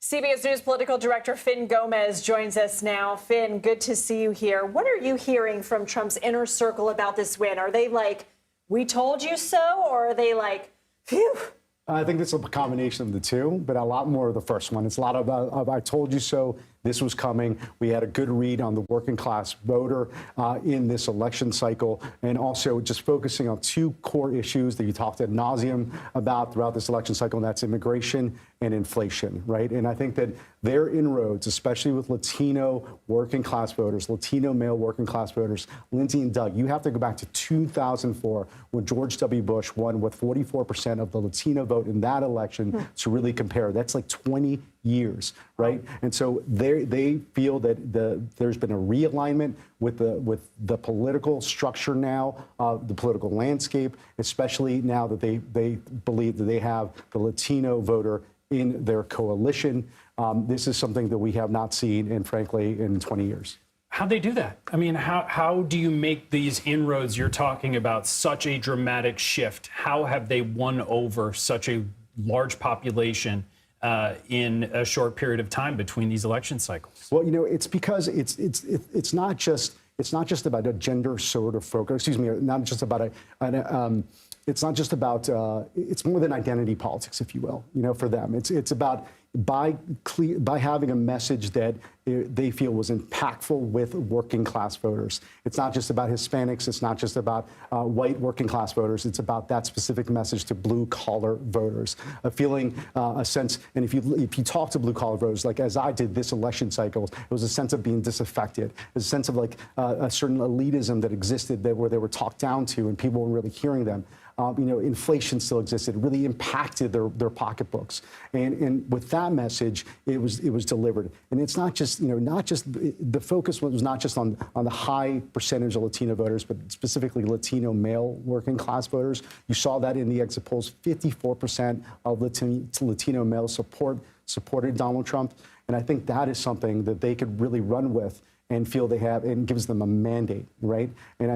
CBS News political director Fin Gomez joins us now. Fin, good to see you here. What are you hearing from Trump's inner circle about this win? Are they like, we told you so, or are they like, phew? I think it's a combination of the two, but a lot more of the first one. It's a lot of I told you so. This was coming. We had a good read on the working class voter in this election cycle, and also just focusing on two core issues that you talked ad nauseum about throughout this election cycle, and that's immigration and inflation, right? And I think that their inroads, especially with Latino working class voters, Latino male working class voters, Lindsay and Doug, you have to go back to 2004 when George W. Bush won with 44% of the Latino vote in that election to really compare. That's like 20 years, right? And so they feel that there's been a realignment with the political structure now, the political landscape, especially now that they believe that they have the Latino voter in their coalition. This is something that we have not seen, and frankly, in 20 years. How'd they do that? I mean, how do you make these inroads you're talking about such a dramatic shift? How have they won over such a large population in a short period of time between these election cycles? Well, you know, it's because it's not just about a gender sort of focus. Excuse me, not just about it's not just about it's more than identity politics, if you will. You know, for them, it's about by having a message that they feel was impactful with working class voters. It's not just about Hispanics. It's not just about white working class voters. It's about that specific message to blue collar voters, a feeling, a sense. And if you talk to blue collar voters, like as I did this election cycle, it was a sense of being disaffected, a sense of like a certain elitism that existed there where they were talked down to and people weren't really hearing them. You know, inflation still existed. It really impacted their pocketbooks. And with that message, it was delivered. And it's not just, you know, the focus was not just on the high percentage of Latino voters, but specifically Latino male working class voters. You saw that in the exit polls. 54% of Latino males supported Donald Trump. And I think that is something that they could really run with and feel they have, and gives them a mandate, right? And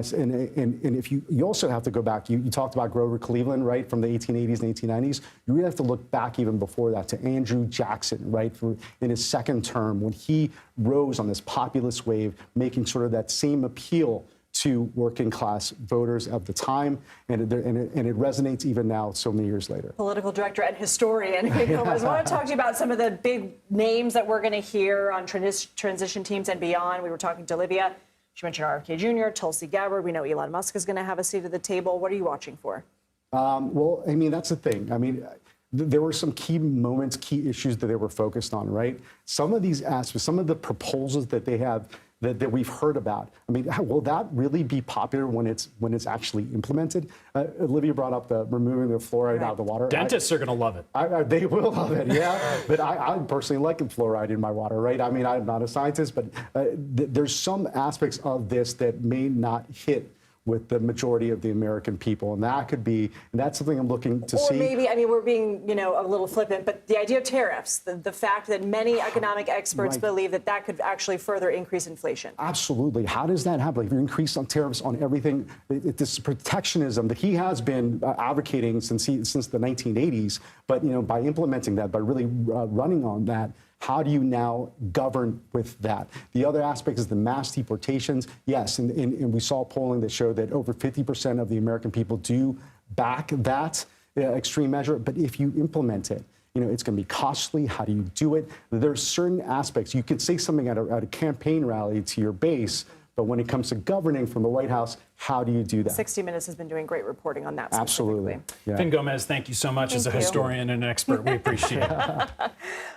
if you also have to go back, you talked about Grover Cleveland, right, from the 1880s and 1890s. You really have to look back even before that to Andrew Jackson, right, in his second term when he rose on this populist wave, making sort of that same appeal to working class voters of the time, and it resonates even now, so many years later. Political director and historian. I want to talk to you about some of the big names that we're going to hear on transition teams and beyond. We were talking to Olivia. She mentioned RFK Jr., Tulsi Gabbard. We know Elon Musk is going to have a seat at the table. What are you watching for? Well, I mean, that's the thing. I mean, there were some key moments, key issues that they were focused on, right? Some of these aspects, some of the proposals that they have that we've heard about. I mean, will that really be popular when it's actually implemented? Olivia brought up the removing the fluoride out of the water. Dentists are going to love it. They will love it, yeah. But I personally like fluoride in my water, right? I mean, I'm not a scientist, but there's some aspects of this that may not hit with the majority of the American people. And that's something I'm looking to see. Or maybe, I mean, we're being, you know, a little flippant, but the idea of tariffs, the fact that many economic experts believe that could actually further increase inflation. Absolutely. How does that happen? If you increase on tariffs on everything, this protectionism that he has been advocating since the 1980s, but, you know, by implementing that, by really running on that, how do you now govern with that? The other aspect is the mass deportations. Yes, and we saw polling that showed that over 50% of the American people do back that extreme measure. But if you implement it, you know, it's going to be costly. How do you do it? There are certain aspects. You could say something at a campaign rally to your base, but when it comes to governing from the White House, how do you do that? 60 Minutes has been doing great reporting on that. Absolutely. Yeah. Fin Gomez, thank you so much. As a historian and an expert, we appreciate it.